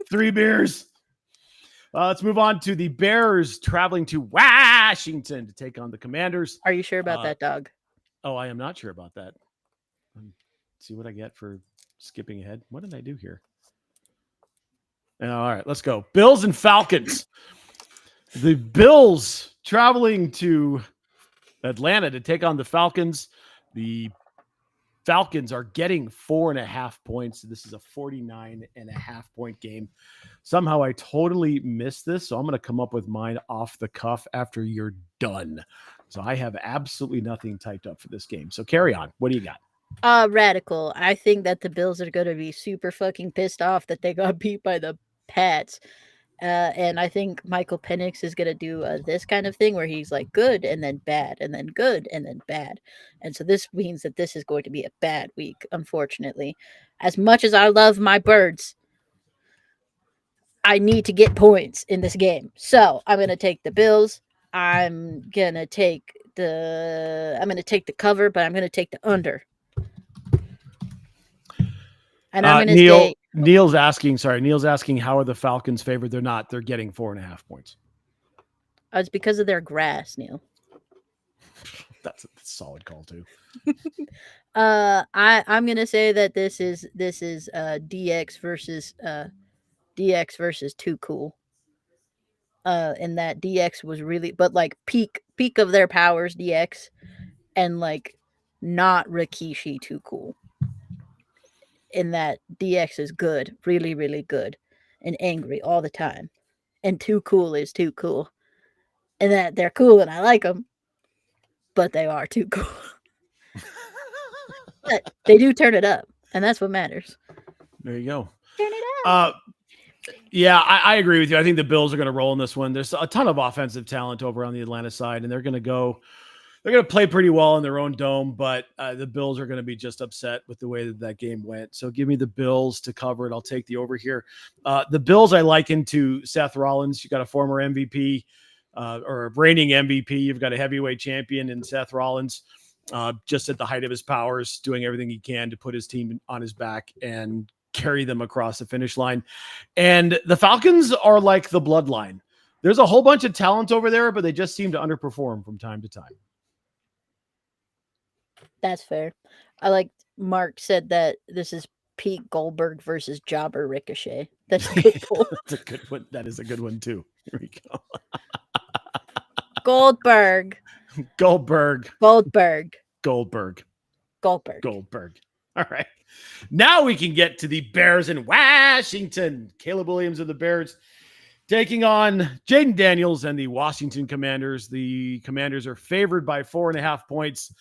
3 beers. Let's move on to the Bears traveling to Washington to take on the Commanders. Are you sure about that, dog? Oh, I am not sure about that. See what I get for skipping ahead. What did I do here? All right, let's go. Bills and Falcons. The Bills traveling to Atlanta to take on the Falcons. The Falcons are getting 4.5 points. This is a 49.5-point game. Somehow I totally missed this, so I'm going to come up with mine off the cuff after you're done. So I have absolutely nothing typed up for this game. So carry on. What do you got? Radical. I think that the Bills are going to be super fucking pissed off that they got beat by the Pats. And I think Michael Penix is going to do this kind of thing where he's like good and then bad and then good and then bad. And so this means that this is going to be a bad week, unfortunately. As much as I love my Birds, I need to get points in this game. So I'm going to take the Bills. I'm going to take the cover, but I'm going to take the under. And I'm going to say Neil's asking, how are the Falcons favored? They're not. They're getting 4.5 points. It's because of their grass, Neil. That's a solid call too. I'm gonna say that this is DX versus Too Cool. And that DX was really, but like peak of their powers, DX, and like not Rikishi Too Cool. In that DX is good, really, really good, and angry all the time. And Too Cool is Too Cool. And that they're cool and I like them, but they are too cool. But they do turn it up, and that's what matters. There you go. Turn it up. Yeah, I agree with you. I think the Bills are going to roll in this one. There's a ton of offensive talent over on the Atlanta side, and they're going they're going to play pretty well in their own dome, but the Bills are going to be just upset with the way that game went. So give me the Bills to cover it. I'll take the over here. The Bills I liken to Seth Rollins. You got a former MVP or a reigning MVP. You've got a heavyweight champion in Seth Rollins, just at the height of his powers, doing everything he can to put his team on his back and carry them across the finish line. And the Falcons are like the bloodline. There's a whole bunch of talent over there, but they just seem to underperform from time to time. That's fair. I like Mark said that this is Pete Goldberg versus Jobber Ricochet. That's a good pull. That's a good one. That is a good one too. Here we go. Goldberg. Goldberg. Goldberg. Goldberg. Goldberg. Goldberg. All right. Now we can get to the Bears in Washington. Caleb Williams of the Bears taking on Jaden Daniels and the Washington Commanders. The Commanders are favored by 4.5 points.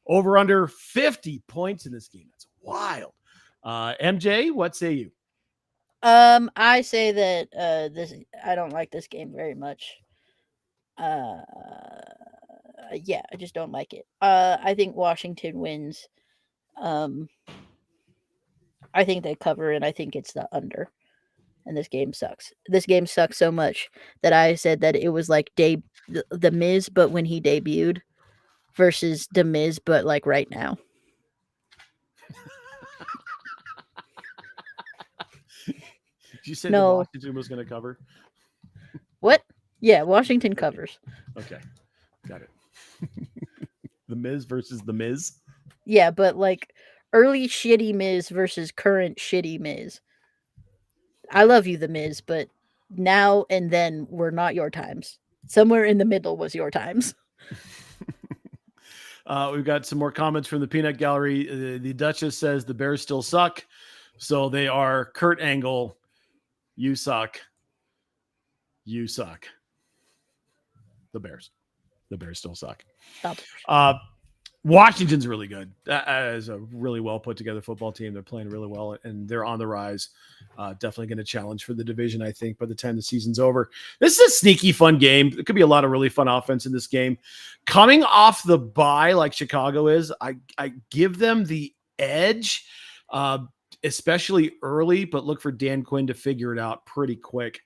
Over under 50 points in this game. That's wild. MJ, what say you? I say that I don't like this game very much. Yeah, I just don't like it. I think Washington wins. I think they cover, and I think it's the under. And this game sucks. This game sucks so much that I said that it was like the Miz, but when he debuted, versus the Miz, but like right now. You said no. Washington was going to cover? What? Yeah, Washington covers. Okay, got it. The Miz versus the Miz? Yeah, but like early shitty Miz versus current shitty Miz. I love you, the Miz, but now and then were not your times. Somewhere in the middle was your times. We've got some more comments from the Peanut Gallery. The Duchess says the Bears still suck. So they are Kurt Angle. You suck. You suck. The Bears. The Bears still suck. Washington's really good. That is a really well put together football team. They're playing really well, and they're on the rise. Definitely going to challenge for the division, I think, by the time the season's over. This is a sneaky, fun game. There could be a lot of really fun offense in this game. Coming off the bye like Chicago is, I give them the edge, especially early, but look for Dan Quinn to figure it out pretty quick.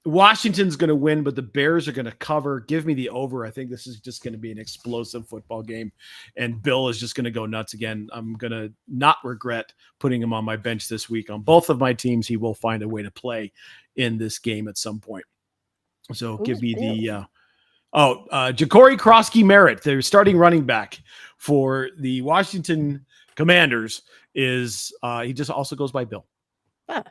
Washington's going to win, but the Bears are going to cover. Give me the over. I think this is just going to be an explosive football game, and Bill is just going to go nuts again. I'm going to not regret putting him on my bench this week. On both of my teams, he will find a way to play in this game at some point. So give me the Ja'Cory Krosky-Merritt, their starting running back for the Washington Commanders, is he just also goes by Bill. Wow.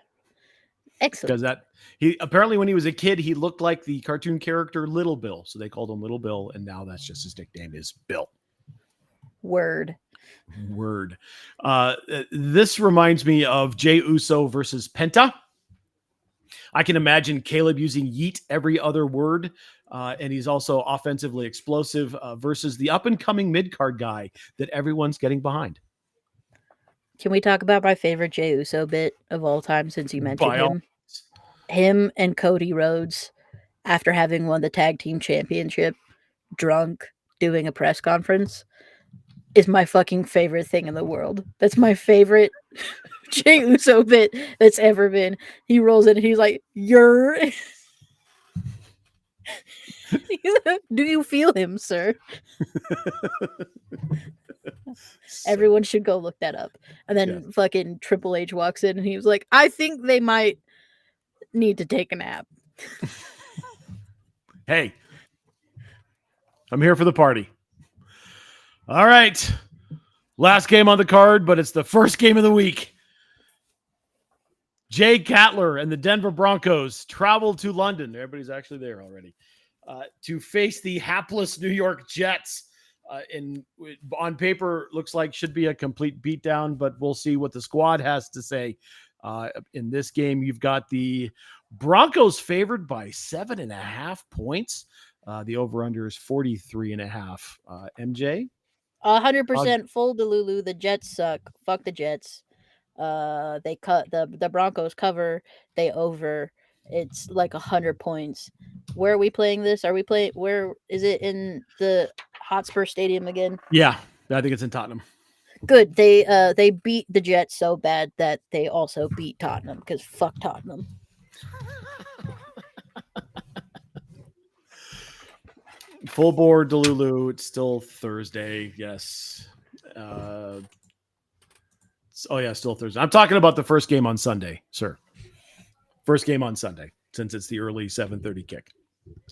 Excellent. Because he apparently when he was a kid, he looked like the cartoon character Little Bill. So they called him Little Bill, and now that's just his nickname is Bill. Word. This reminds me of Jey Uso versus Penta. I can imagine Caleb using yeet every other word. And he's also offensively explosive versus the up-and-coming mid-card guy that everyone's getting behind. Can we talk about my favorite Jey Uso bit of all time since you mentioned him? Him and Cody Rhodes, after having won the tag team championship, drunk, doing a press conference, is my fucking favorite thing in the world. That's my favorite Jey Uso bit that's ever been. He rolls in and he's like, "You're..." Do you feel him, sir? Everyone should go look that up. And then fucking Triple H walks in and he was like, "I think they might need to take a nap." Hey, I'm here for the party. All right. Last game on the card, but it's the first game of the week. Jay Cutler and the Denver Broncos travel to London. Everybody's actually there already. To face the hapless New York Jets. On paper, looks like should be a complete beatdown, but we'll see what the squad has to say. In this game, you've got the Broncos favored by 7.5 points. The over-under is 43.5. MJ? 100% full Delulu. The Jets suck. Fuck the Jets. They cut the Broncos cover. They over. It's like 100 points. Where are we playing this? Where is it in the Hotspur Stadium again. Yeah, I think it's in Tottenham. Good. They beat the Jets so bad that they also beat Tottenham because fuck Tottenham. Full board Delulu. It's still Thursday. Yes. Oh yeah, still Thursday. I'm talking about the first game on Sunday, sir. First game on Sunday, since it's the early 7:30 kick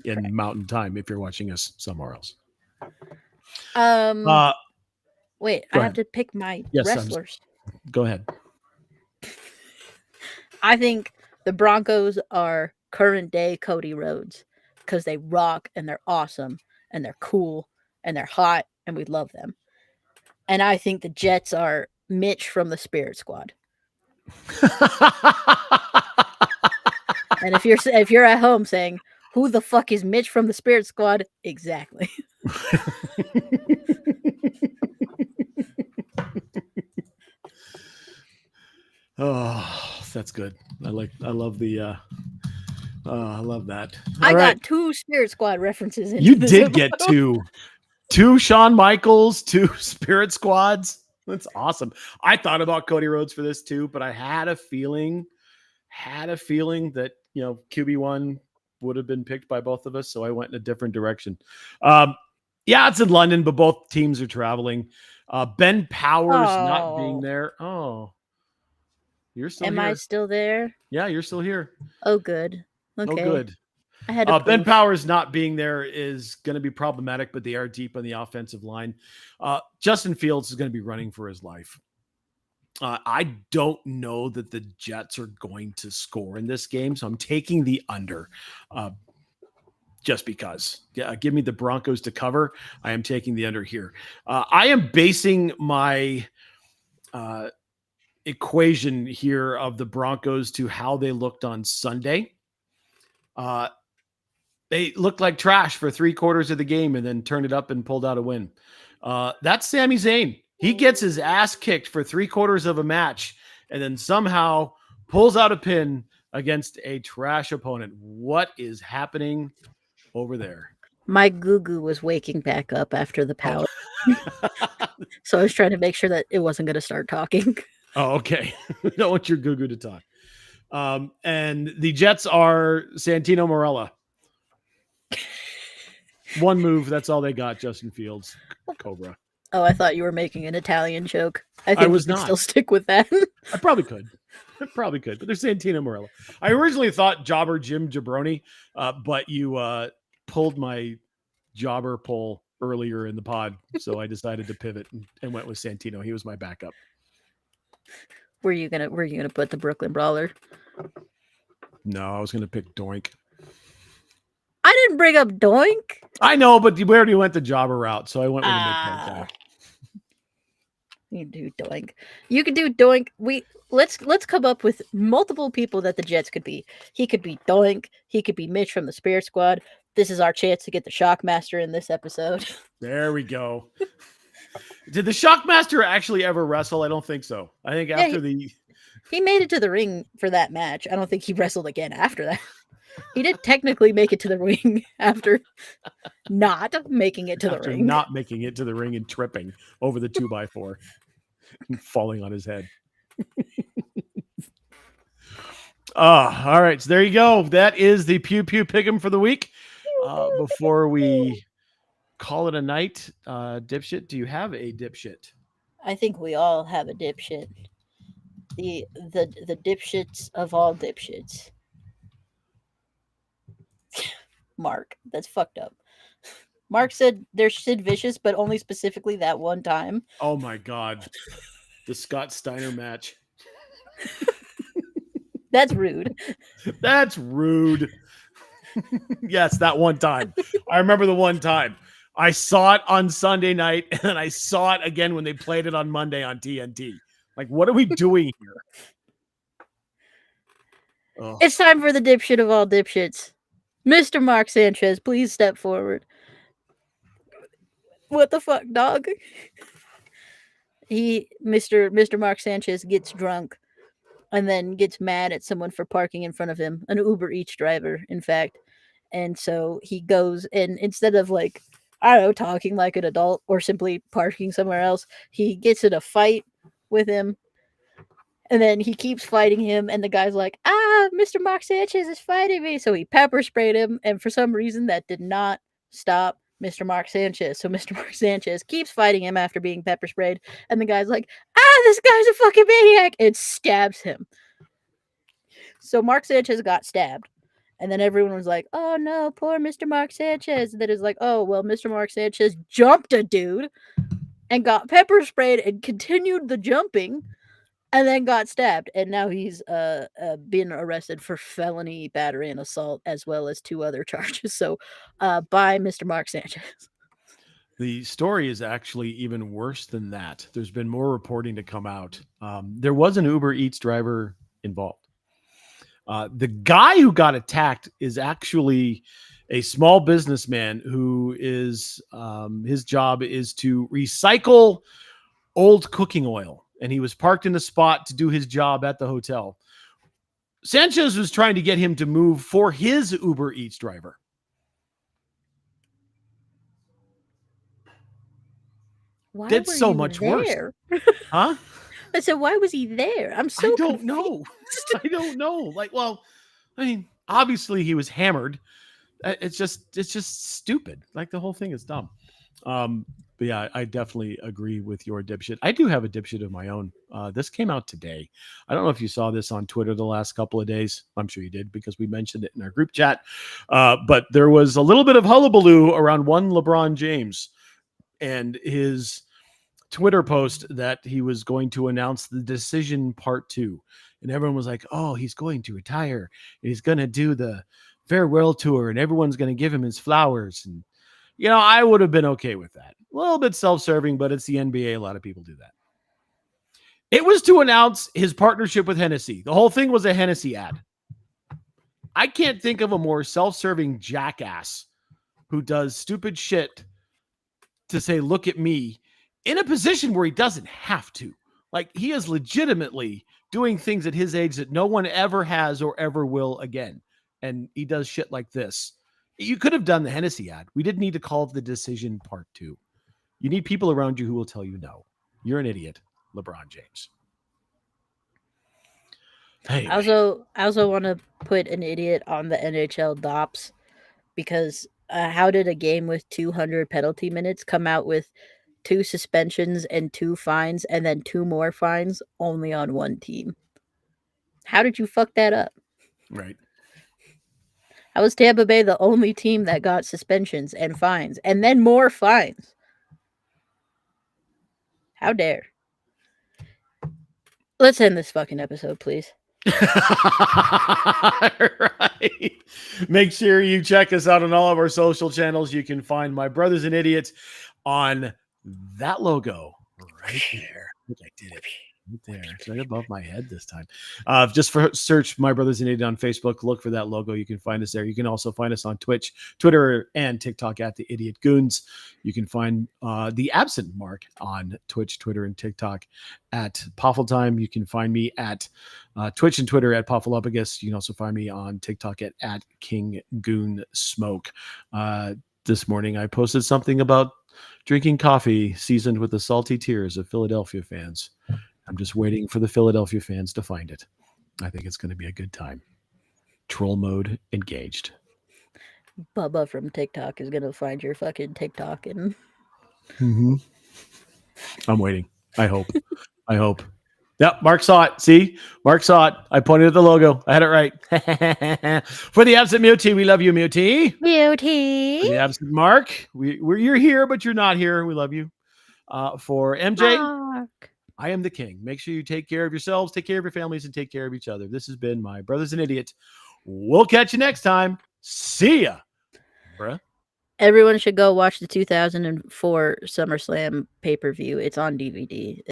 in Correct. Mountain Time. If you're watching us somewhere else. Wait, go I have ahead. to pick my Yes, wrestlers. Go ahead. I think the Broncos are current day Cody Rhodes because they rock and they're awesome and they're cool and they're hot and we love them. And I think the Jets are Mitch from the Spirit Squad. And if you're at home saying, "Who the fuck is Mitch from the Spirit Squad?" Exactly. Oh, that's good. I love the I love that. I got 2 Spirit Squad references in You did get two Shawn Michaels, 2 Spirit Squads. That's awesome. I thought about Cody Rhodes for this too, but I had a feeling that, QB1 would have been picked by both of us, so I went in a different direction. Yeah, it's in London, but both teams are traveling. Ben Powers not being there. Oh, you're still Am here. I still there? Yeah, you're still here. Oh, good. Okay. Oh, good. I had to Ben Powers not being there is going to be problematic, but they are deep on the offensive line. Justin Fields is going to be running for his life. I don't know that the Jets are going to score in this game, so I'm taking the under. Just because. Yeah, give me the Broncos to cover. I am taking the under here. I am basing my equation here of the Broncos to how they looked on Sunday. They looked like trash for 3/4 of the game and then turned it up and pulled out a win. That's Sami Zayn. He gets his ass kicked for 3/4 of a match and then somehow pulls out a pin against a trash opponent. What is happening over there? My goo-goo was waking back up after the power. So I was trying to make sure that it wasn't going to start talking. Oh, okay. We don't want your goo-goo to talk. And the Jets are Santino Marella. One move, that's all they got. Justin Fields, Cobra. Oh, I thought you were making an Italian joke. I think I was you can not. still stick with that. I probably could. But they're Santino Marella. I originally thought Jobber Jim Jabroni, but you pulled my jobber poll earlier in the pod, so I decided to pivot and went with Santino. He was my backup. Were you gonna put the Brooklyn Brawler? No, I was gonna pick Doink. I didn't bring up Doink. I know, but we already went the jobber route, so I went with the midpoint guy. You do Doink. You could do Doink. Let's come up with multiple people that the Jets could be. He could be Doink. He could be Mitch from the Spirit Squad. This is our chance to get the Shockmaster in this episode. There we go. Did the Shockmaster actually ever wrestle? I don't think so. I think after he made it to the ring for that match. I don't think he wrestled again after that. He did technically make it to the ring after not making it to the ring. Not making it to the ring and tripping over the 2x4 and falling on his head. All right. So there you go. That is the Pew Pew Pick'em for the week. Before we call it a night, dipshit, do you have a dipshit? I think we all have a dipshit. The dipshits of all dipshits. Mark, that's fucked up. Mark said there's Sid Vicious, but only specifically that one time. Oh my God. The Scott Steiner match. That's rude. That's rude. Yes, that one time. I remember the one time. I saw it on Sunday night, and then I saw it again when they played it on Monday on TNT. Like, what are we doing here? Oh. It's time for the dipshit of all dipshits. Mr. Mark Sanchez, please step forward. What the fuck, dog? Mr. Mark Sanchez gets drunk and then gets mad at someone for parking in front of him, an Uber Eats driver, in fact. And so he goes, and instead of like I don't know, talking like an adult or simply parking somewhere else. He gets in a fight with him. And then he keeps fighting him, and the guy's like, Mr. Mark Sanchez is fighting me. So he pepper sprayed him, and for some reason that did not stop Mr. Mark Sanchez. So Mr. Mark Sanchez keeps fighting him after being pepper sprayed, and the guy's like, this guy's a fucking maniac, and stabs him. So Mark Sanchez got stabbed. And then everyone was like, oh no, poor Mr. Mark Sanchez. And then it's like, oh, well, Mr. Mark Sanchez jumped a dude and got pepper sprayed and continued the jumping. And then got stabbed, and now he's been arrested for felony battery and assault, as well as 2 other charges. So, bye, Mr. Mark Sanchez. The story is actually even worse than that. There's been more reporting to come out. There was an Uber Eats driver involved. The guy who got attacked is actually a small businessman who is his job is to recycle old cooking oil. And he was parked in a spot to do his job at the hotel. Sanchez was trying to get him to move for his Uber Eats driver. Why That's were so you much there? worse. Huh? I said, why was he there? I'm so I don't confused. know. I don't know. Like, well, I mean, obviously he was hammered. It's just stupid. Like the whole thing is dumb. But yeah, I definitely agree with your dipshit. I do have a dipshit of my own. This came out today. I don't know if you saw this on Twitter the last couple of days. I'm sure you did because we mentioned it in our group chat. But there was a little bit of hullabaloo around one LeBron James and his Twitter post that he was going to announce the Decision Part 2. And everyone was like, oh, he's going to retire. He's going to do the farewell tour and everyone's going to give him his flowers. And, you know, I would have been okay with that. A little bit self-serving, but it's the NBA. A lot of people do that. It was to announce his partnership with Hennessy. The whole thing was a Hennessy ad. I can't think of a more self-serving jackass who does stupid shit to say, look at me, in a position where he doesn't have to. Like, he is legitimately doing things at his age that no one ever has or ever will again. And he does shit like this. You could have done the Hennessy ad. We didn't need to call it the Decision Part 2. You need people around you who will tell you no. You're an idiot, LeBron James. Hey, I also want to put an idiot on the NHL DOPS because how did a game with 200 penalty minutes come out with 2 suspensions and 2 fines and then 2 more fines only on one team? How did you fuck that up? right. How was Tampa Bay the only team that got suspensions and fines and then more fines? How dare. Let's end this fucking episode, please. Right. Make sure you check us out on all of our social channels. You can find My Brothers and Idiots on that logo right there. I think I did it. Right there. It's right above my head this time. Just search My Brothers and Idiots on Facebook. Look for that logo. You can find us there. You can also find us on Twitch, Twitter, and TikTok at The Idiot Goons. You can find the absent Mark on Twitch, Twitter, and TikTok at Poffle Time. You can find me at Twitch and Twitter at Poffleopagus. You can also find me on TikTok at King Goon Smoke. This morning I posted something about drinking coffee seasoned with the salty tears of Philadelphia fans. I'm just waiting for the Philadelphia fans to find it. I think it's going to be a good time. Troll mode engaged. Bubba from TikTok is going to find your fucking TikTok and... Mm-hmm. I'm waiting. I hope. I hope. Yep, Mark saw it. See? Mark saw it. I pointed at the logo. I had it right. For the absent Muti, we love you, Muti. For the absent Mark, you're here, but you're not here. We love you. For MJ, Mark. I am the king. Make sure you take care of yourselves, take care of your families, and take care of each other. This has been My Brothers and Idiots. We'll catch you next time. See ya, bruh. Everyone should go watch the 2004 SummerSlam pay-per-view. It's on DVD.